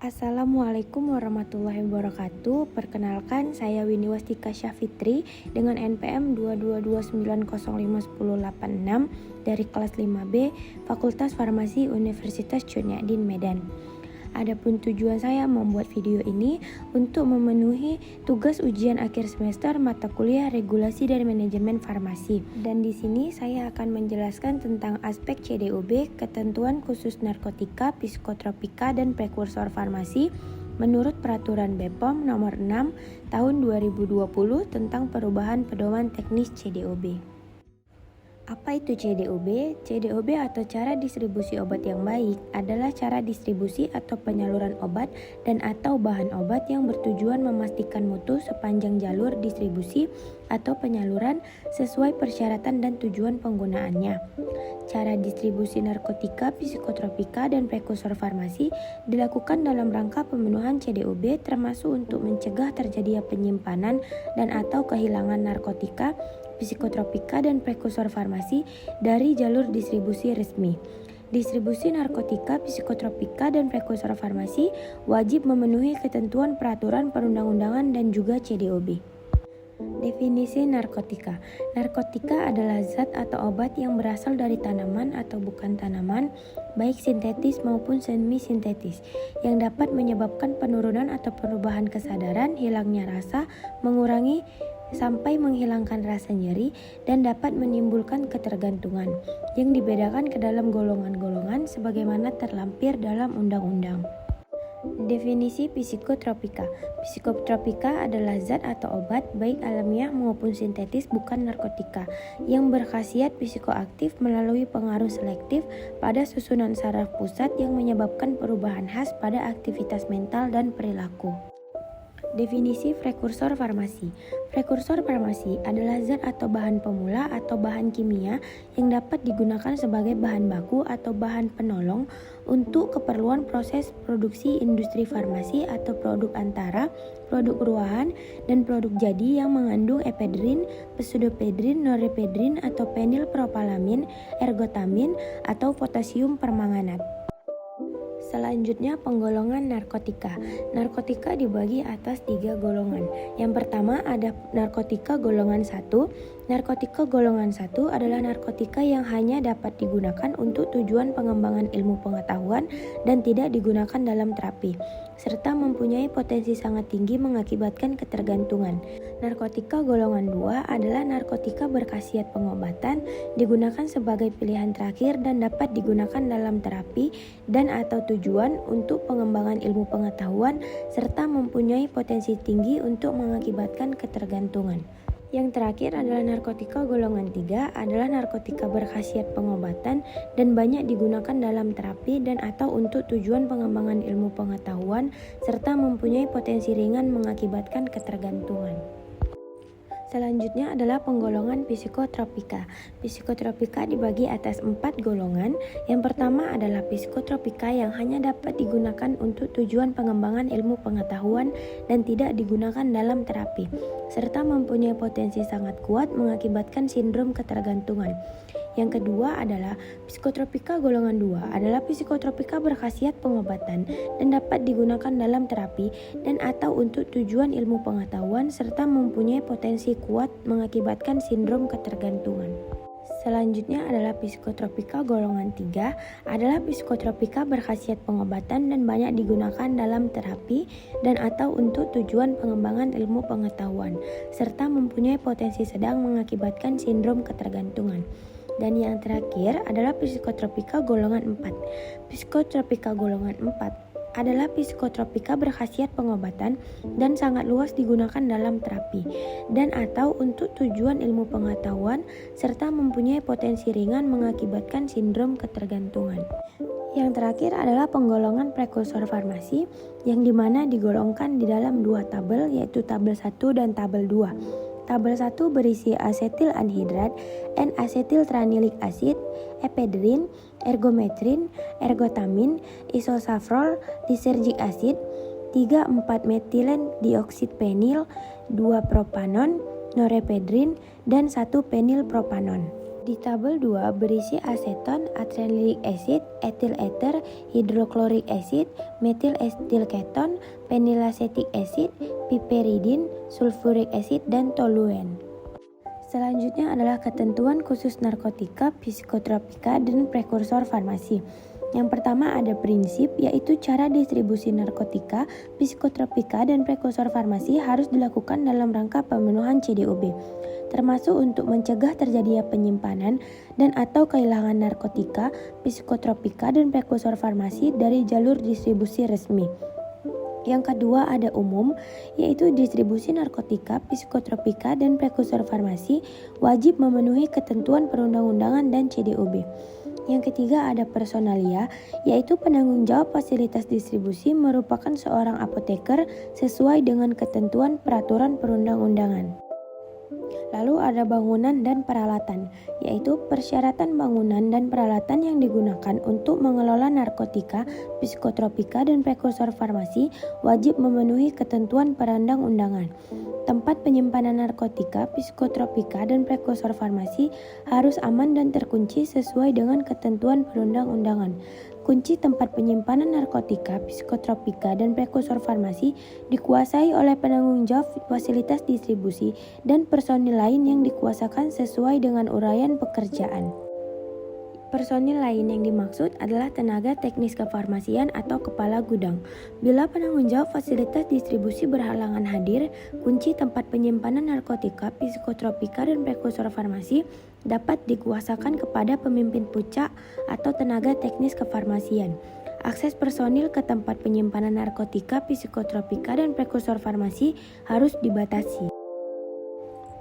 Assalamualaikum warahmatullahi wabarakatuh. Perkenalkan, saya Winiwastika Syafitri dengan NPM 222905086 dari kelas 5B Fakultas Farmasi Universitas Chunyadin Medan. Adapun tujuan saya membuat video ini untuk memenuhi tugas ujian akhir semester mata kuliah Regulasi dan Manajemen Farmasi. Dan di sini saya akan menjelaskan tentang aspek CDOB, ketentuan khusus narkotika, psikotropika, dan prekursor farmasi menurut Peraturan BPOM Nomor 6 Tahun 2020 tentang perubahan pedoman teknis CDOB. Apa itu CDOB? CDOB atau cara distribusi obat yang baik adalah cara distribusi atau penyaluran obat dan atau bahan obat yang bertujuan memastikan mutu sepanjang jalur distribusi atau penyaluran sesuai persyaratan dan tujuan penggunaannya. Cara distribusi narkotika, psikotropika, dan prekursor farmasi dilakukan dalam rangka pemenuhan CDOB termasuk untuk mencegah terjadinya penyimpanan dan atau kehilangan narkotika, psikotropika, dan prekursor farmasi dari jalur distribusi resmi. Distribusi narkotika, psikotropika, dan prekursor farmasi wajib memenuhi ketentuan peraturan perundang-undangan dan juga CDOB. Definisi narkotika. Narkotika adalah zat atau obat yang berasal dari tanaman atau bukan tanaman, baik sintetis maupun semi-sintetis, yang dapat menyebabkan penurunan atau perubahan kesadaran, hilangnya rasa, mengurangi sampai menghilangkan rasa nyeri, dan dapat menimbulkan ketergantungan, yang dibedakan ke dalam golongan-golongan sebagaimana terlampir dalam undang-undang. Definisi psikotropika. Psikotropika adalah zat atau obat baik alamiah maupun sintetis bukan narkotika yang berkhasiat psikoaktif melalui pengaruh selektif pada susunan saraf pusat yang menyebabkan perubahan khas pada aktivitas mental dan perilaku. Definisi prekursor farmasi. Prekursor farmasi adalah zat atau bahan pemula atau bahan kimia yang dapat digunakan sebagai bahan baku atau bahan penolong untuk keperluan proses produksi industri farmasi atau produk antara, produk ruahan, dan produk jadi yang mengandung epedrin, pseudoepedrin, norepedrin atau penilpropalamin, ergotamin, atau potasium permanganat. Selanjutnya, penggolongan narkotika. Narkotika dibagi atas 3 golongan. Yang pertama ada narkotika golongan 1. Narkotika golongan 1 adalah narkotika yang hanya dapat digunakan untuk tujuan pengembangan ilmu pengetahuan dan tidak digunakan dalam terapi, serta mempunyai potensi sangat tinggi mengakibatkan ketergantungan. Narkotika golongan 2 adalah narkotika berkhasiat pengobatan, digunakan sebagai pilihan terakhir dan dapat digunakan dalam terapi dan atau tujuan untuk pengembangan ilmu pengetahuan serta mempunyai potensi tinggi untuk mengakibatkan ketergantungan. Yang terakhir adalah narkotika golongan 3 adalah narkotika berkhasiat pengobatan dan banyak digunakan dalam terapi dan atau untuk tujuan pengembangan ilmu pengetahuan serta mempunyai potensi ringan mengakibatkan ketergantungan. Selanjutnya adalah penggolongan psikotropika. Psikotropika dibagi atas 4 golongan. Yang pertama adalah psikotropika yang hanya dapat digunakan untuk tujuan pengembangan ilmu pengetahuan dan tidak digunakan dalam terapi, serta mempunyai potensi sangat kuat mengakibatkan sindrom ketergantungan. Yang kedua adalah psikotropika golongan 2 adalah psikotropika berkhasiat pengobatan dan dapat digunakan dalam terapi dan atau untuk tujuan ilmu pengetahuan serta mempunyai potensi kuat mengakibatkan sindrom ketergantungan. Selanjutnya adalah psikotropika golongan 3 adalah psikotropika berkhasiat pengobatan dan banyak digunakan dalam terapi dan atau untuk tujuan pengembangan ilmu pengetahuan serta mempunyai potensi sedang mengakibatkan sindrom ketergantungan. Dan yang terakhir adalah psikotropika golongan 4. Psikotropika golongan 4 adalah psikotropika berkhasiat pengobatan dan sangat luas digunakan dalam terapi dan atau untuk tujuan ilmu pengetahuan serta mempunyai potensi ringan mengakibatkan sindrom ketergantungan. Yang terakhir adalah penggolongan prekursor farmasi yang dimana digolongkan di dalam 2 tabel yaitu tabel 1 dan tabel 2. Tabel 1 berisi asetil anhidrat, N-asetiltranilik asid, epedrin, ergometrin, ergotamin, isosafrol, lisergic acid, 3,4-metilen dioksид penil, 2 propanon, norepedrin, dan 1 penilpropanon. Di tabel 2 berisi aseton, atranylic acid, ethyl ether, hidrochloric acid, methyl acetyl keton, phenylacetic acid, piperidin, sulfuric acid, dan toluen. Selanjutnya adalah ketentuan khusus narkotika, psikotropika, dan prekursor farmasi. Yang pertama ada prinsip, yaitu cara distribusi narkotika, psikotropika, dan prekursor farmasi harus dilakukan dalam rangka pemenuhan CDOB, termasuk untuk mencegah terjadinya penyimpanan dan atau kehilangan narkotika, psikotropika, dan prekursor farmasi dari jalur distribusi resmi. Yang kedua ada umum, yaitu distribusi narkotika, psikotropika, dan prekursor farmasi wajib memenuhi ketentuan perundang-undangan dan CDOB. Yang ketiga ada personalia, yaitu penanggung jawab fasilitas distribusi merupakan seorang apoteker sesuai dengan ketentuan peraturan perundang-undangan. Lalu ada bangunan dan peralatan, yaitu persyaratan bangunan dan peralatan yang digunakan untuk mengelola narkotika, psikotropika, dan prekursor farmasi wajib memenuhi ketentuan perundang-undangan. Tempat penyimpanan narkotika, psikotropika, dan prekursor farmasi harus aman dan terkunci sesuai dengan ketentuan perundang-undangan. Kunci tempat penyimpanan narkotika, psikotropika, dan prekursor farmasi dikuasai oleh penanggung jawab fasilitas distribusi dan personil lain yang dikuasakan sesuai dengan uraian pekerjaan. Personil lain yang dimaksud adalah tenaga teknis kefarmasian atau kepala gudang. Bila penanggung jawab fasilitas distribusi berhalangan hadir, kunci tempat penyimpanan narkotika, psikotropika, dan prekursor farmasi dapat dikuasakan kepada pemimpin pucak atau tenaga teknis kefarmasian. Akses personil ke tempat penyimpanan narkotika, psikotropika, dan prekursor farmasi harus dibatasi.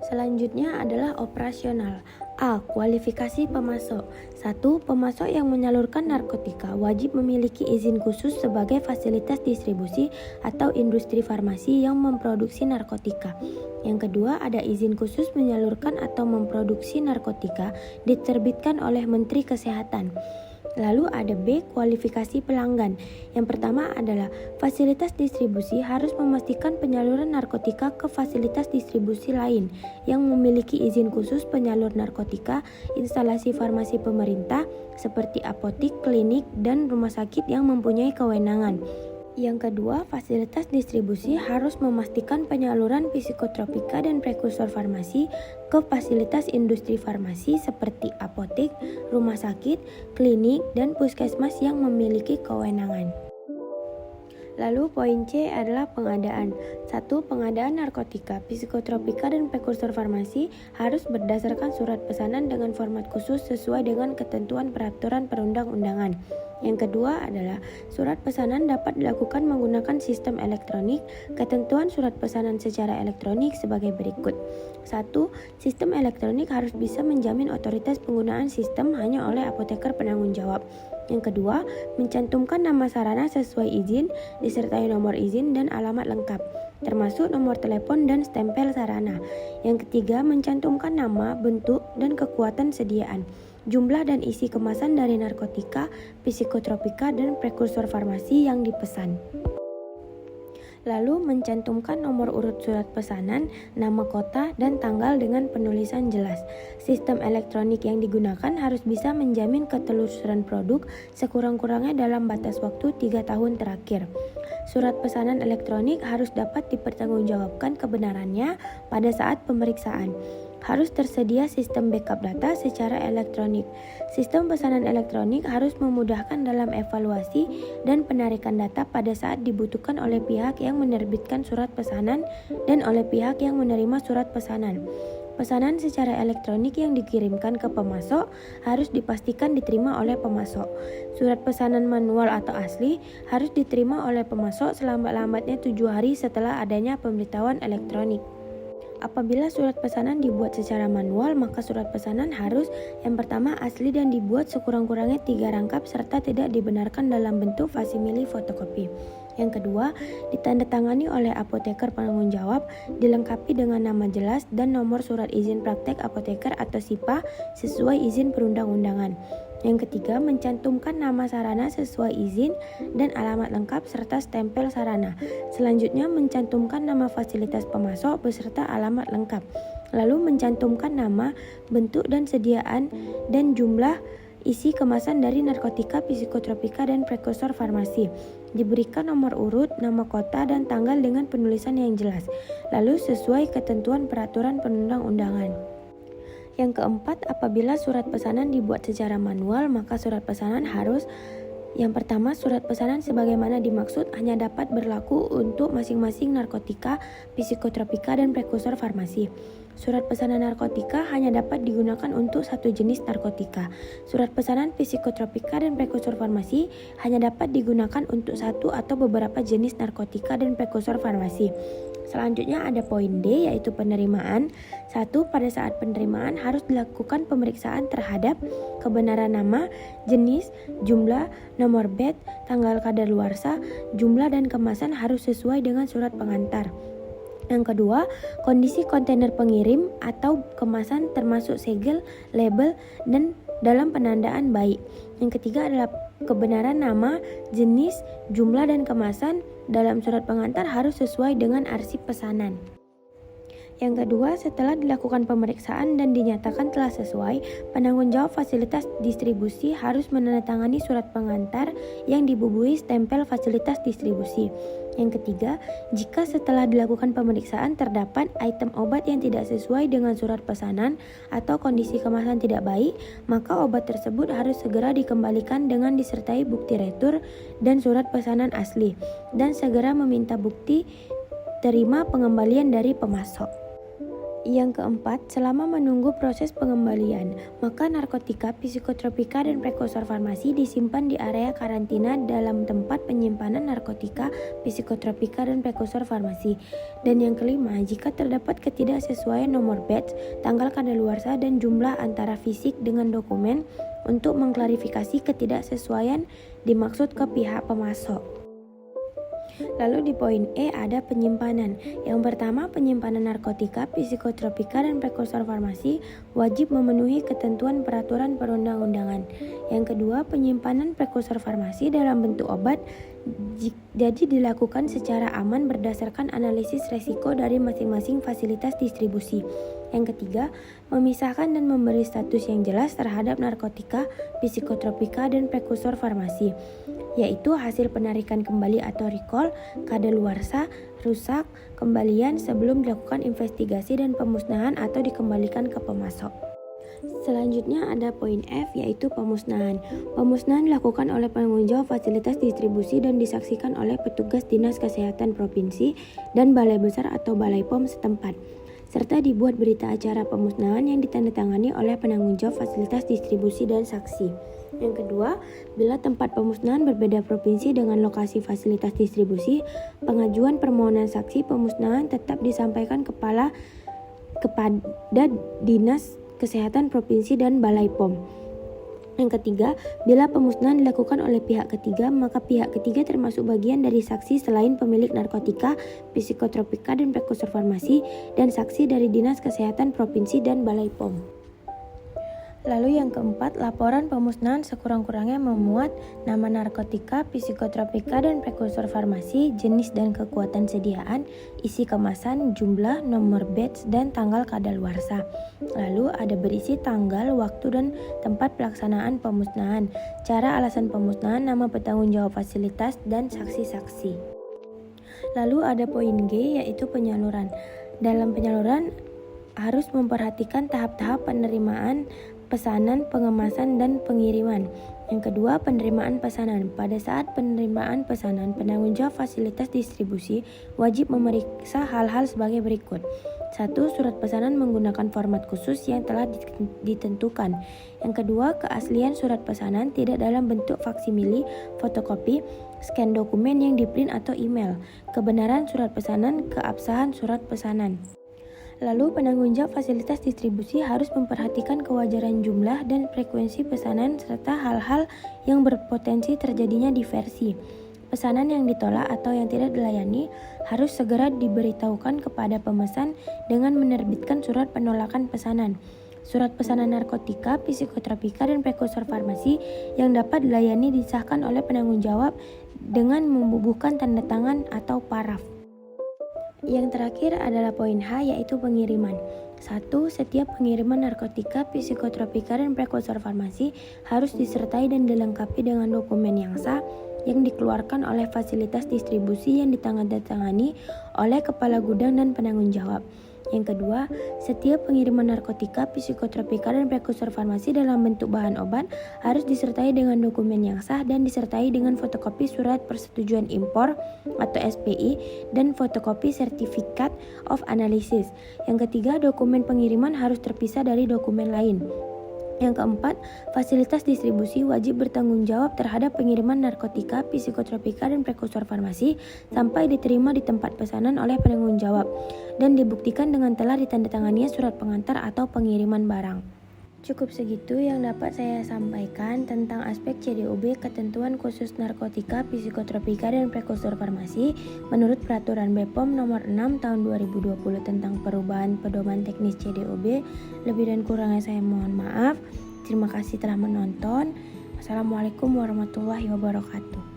Selanjutnya adalah operasional. A. Kualifikasi pemasok. 1. Pemasok yang menyalurkan narkotika wajib memiliki izin khusus sebagai fasilitas distribusi atau industri farmasi yang memproduksi narkotika. Yang kedua ada izin khusus menyalurkan atau memproduksi narkotika diterbitkan oleh Menteri Kesehatan. Lalu ada B, kualifikasi pelanggan. Yang pertama adalah fasilitas distribusi harus memastikan penyaluran narkotika ke fasilitas distribusi lain yang memiliki izin khusus penyalur narkotika, instalasi farmasi pemerintah seperti apotik, klinik, dan rumah sakit yang mempunyai kewenangan. Yang kedua, fasilitas distribusi harus memastikan penyaluran psikotropika dan prekursor farmasi ke fasilitas industri farmasi seperti apotek, rumah sakit, klinik, dan puskesmas yang memiliki kewenangan. Lalu poin C adalah pengadaan. 1. Pengadaan narkotika, psikotropika, dan prekursor farmasi harus berdasarkan surat pesanan dengan format khusus sesuai dengan ketentuan peraturan perundang-undangan. Yang kedua adalah surat pesanan dapat dilakukan menggunakan sistem elektronik. Ketentuan surat pesanan secara elektronik sebagai berikut. 1. Sistem elektronik harus bisa menjamin otoritas penggunaan sistem hanya oleh apoteker penanggung jawab. Yang kedua, mencantumkan nama sarana sesuai izin, disertai nomor izin dan alamat lengkap, termasuk nomor telepon dan stempel sarana. Yang ketiga, mencantumkan nama, bentuk, dan kekuatan sediaan, jumlah dan isi kemasan dari narkotika, psikotropika, dan prekursor farmasi yang dipesan. Lalu mencantumkan nomor urut surat pesanan, nama kota, dan tanggal dengan penulisan jelas. Sistem elektronik yang digunakan harus bisa menjamin ketelusuran produk sekurang-kurangnya dalam batas waktu 3 tahun terakhir. Surat pesanan elektronik harus dapat dipertanggungjawabkan kebenarannya pada saat pemeriksaan. Harus tersedia sistem backup data secara elektronik. Sistem pesanan elektronik harus memudahkan dalam evaluasi dan penarikan data pada saat dibutuhkan oleh pihak yang menerbitkan surat pesanan dan oleh pihak yang menerima surat pesanan. Pesanan secara elektronik yang dikirimkan ke pemasok harus dipastikan diterima oleh pemasok. Surat pesanan manual atau asli harus diterima oleh pemasok selambat-lambatnya 7 hari setelah adanya pemberitahuan elektronik. Apabila surat pesanan dibuat secara manual, maka surat pesanan harus yang pertama asli dan dibuat sekurang-kurangnya 3 rangkap serta tidak dibenarkan dalam bentuk faksimili fotokopi. Yang kedua, ditandatangani oleh apoteker penanggung jawab, dilengkapi dengan nama jelas dan nomor surat izin praktek apoteker atau SIPA sesuai izin perundang-undangan. Yang ketiga, mencantumkan nama sarana sesuai izin dan alamat lengkap serta stempel sarana. Selanjutnya, mencantumkan nama fasilitas pemasok beserta alamat lengkap. Lalu mencantumkan nama, bentuk dan sediaan dan jumlah isi kemasan dari narkotika, psikotropika dan prekursor farmasi. Diberikan nomor urut, nama kota dan tanggal dengan penulisan yang jelas. Lalu sesuai ketentuan peraturan perundang-undangan. Yang keempat, apabila surat pesanan dibuat secara manual, maka surat pesanan harus yang pertama, surat pesanan sebagaimana dimaksud hanya dapat berlaku untuk masing-masing narkotika, psikotropika, dan prekursor farmasi. Surat pesanan narkotika hanya dapat digunakan untuk satu jenis narkotika. Surat pesanan psikotropika dan prekursor farmasi hanya dapat digunakan untuk satu atau beberapa jenis narkotika dan prekursor farmasi. Selanjutnya ada poin D, yaitu penerimaan. 1. Pada saat penerimaan harus dilakukan pemeriksaan terhadap kebenaran nama, jenis, jumlah, nomor bed, tanggal kadaluarsa, jumlah dan kemasan harus sesuai dengan surat pengantar. Yang kedua, kondisi kontainer pengirim atau kemasan termasuk segel, label, dan dalam penandaan baik. Yang ketiga adalah kebenaran nama, jenis, jumlah, dan kemasan dalam surat pengantar harus sesuai dengan arsip pesanan. Yang kedua, setelah dilakukan pemeriksaan dan dinyatakan telah sesuai, penanggung jawab fasilitas distribusi harus menandatangani surat pengantar yang dibubuhi stempel fasilitas distribusi. Yang ketiga, jika setelah dilakukan pemeriksaan terdapat item obat yang tidak sesuai dengan surat pesanan atau kondisi kemasan tidak baik, maka obat tersebut harus segera dikembalikan dengan disertai bukti retur dan surat pesanan asli, dan segera meminta bukti terima pengembalian dari pemasok. Yang keempat, selama menunggu proses pengembalian, maka narkotika, psikotropika, dan prekursor farmasi disimpan di area karantina dalam tempat penyimpanan narkotika, psikotropika, dan prekursor farmasi. Dan yang kelima, jika terdapat ketidaksesuaian nomor batch, tanggal kadaluarsa, dan jumlah antara fisik dengan dokumen untuk mengklarifikasi ketidaksesuaian dimaksud ke pihak pemasok. Lalu di poin E ada penyimpanan. Yang pertama, penyimpanan narkotika, psikotropika, dan prekursor farmasi wajib memenuhi ketentuan peraturan perundang-undangan. Yang kedua, penyimpanan prekursor farmasi dalam bentuk obat jadi dilakukan secara aman berdasarkan analisis resiko dari masing-masing fasilitas distribusi. Yang ketiga, memisahkan dan memberi status yang jelas terhadap narkotika, psikotropika, dan prekursor farmasi, yaitu hasil penarikan kembali atau recall, kadaluarsa, rusak, kembalian sebelum dilakukan investigasi dan pemusnahan atau dikembalikan ke pemasok. Selanjutnya ada poin F, yaitu pemusnahan. Pemusnahan dilakukan oleh penanggung jawab fasilitas distribusi dan disaksikan oleh petugas Dinas Kesehatan Provinsi dan Balai Besar atau Balai POM setempat, serta dibuat berita acara pemusnahan yang ditandatangani oleh penanggung jawab fasilitas distribusi dan saksi. Yang kedua, bila tempat pemusnahan berbeda provinsi dengan lokasi fasilitas distribusi, pengajuan permohonan saksi pemusnahan tetap disampaikan kepada Dinas Kesehatan Provinsi dan Balai POM. Yang ketiga, bila pemusnahan dilakukan oleh pihak ketiga, maka pihak ketiga termasuk bagian dari saksi selain pemilik narkotika, psikotropika, dan prekursor farmasi, dan saksi dari Dinas Kesehatan Provinsi dan Balai POM. Lalu yang keempat, laporan pemusnahan sekurang-kurangnya memuat nama narkotika, psikotropika, dan prekursor farmasi, jenis dan kekuatan sediaan, isi kemasan, jumlah, nomor batch, dan tanggal kadaluarsa. Lalu ada berisi tanggal, waktu, dan tempat pelaksanaan pemusnahan, cara alasan pemusnahan, nama petanggung jawab fasilitas, dan saksi-saksi. Lalu ada poin G, yaitu penyaluran. Dalam penyaluran harus memperhatikan tahap-tahap penerimaan pesanan, pengemasan, dan pengiriman. Yang kedua, penerimaan pesanan. Pada saat penerimaan pesanan, penanggung jawab fasilitas distribusi wajib memeriksa hal-hal sebagai berikut. 1. Surat pesanan menggunakan format khusus yang telah ditentukan. Yang kedua, keaslian surat pesanan tidak dalam bentuk faksimili, fotokopi, scan dokumen yang diprint atau email. Kebenaran surat pesanan, keabsahan surat pesanan. Lalu penanggung jawab fasilitas distribusi harus memperhatikan kewajaran jumlah dan frekuensi pesanan serta hal-hal yang berpotensi terjadinya diversi. Pesanan yang ditolak atau yang tidak dilayani harus segera diberitahukan kepada pemesan dengan menerbitkan surat penolakan pesanan. Surat pesanan narkotika, psikotropika, dan prekursor farmasi yang dapat dilayani disahkan oleh penanggung jawab dengan membubuhkan tanda tangan atau paraf. Yang terakhir adalah poin H, yaitu pengiriman. 1. Setiap pengiriman narkotika, psikotropika, dan prekursor farmasi harus disertai dan dilengkapi dengan dokumen yang sah yang dikeluarkan oleh fasilitas distribusi yang ditandatangani oleh kepala gudang dan penanggung jawab. Yang kedua, setiap pengiriman narkotika, psikotropika, dan prekursor farmasi dalam bentuk bahan obat harus disertai dengan dokumen yang sah dan disertai dengan fotokopi surat persetujuan impor atau SPI dan fotokopi Certificate of Analysis. Yang ketiga, dokumen pengiriman harus terpisah dari dokumen lain. Yang keempat, fasilitas distribusi wajib bertanggung jawab terhadap pengiriman narkotika, psikotropika, dan prekursor farmasi sampai diterima di tempat pesanan oleh penanggung jawab dan dibuktikan dengan telah ditandatanganinya surat pengantar atau pengiriman barang. Cukup segitu yang dapat saya sampaikan tentang aspek CDOB, ketentuan khusus narkotika, psikotropika, dan prekursor farmasi menurut Peraturan BPOM Nomor 6 Tahun 2020 tentang perubahan pedoman teknis CDOB. Lebih dan kurangnya saya mohon maaf. Terima kasih telah menonton. Wassalamualaikum warahmatullahi wabarakatuh.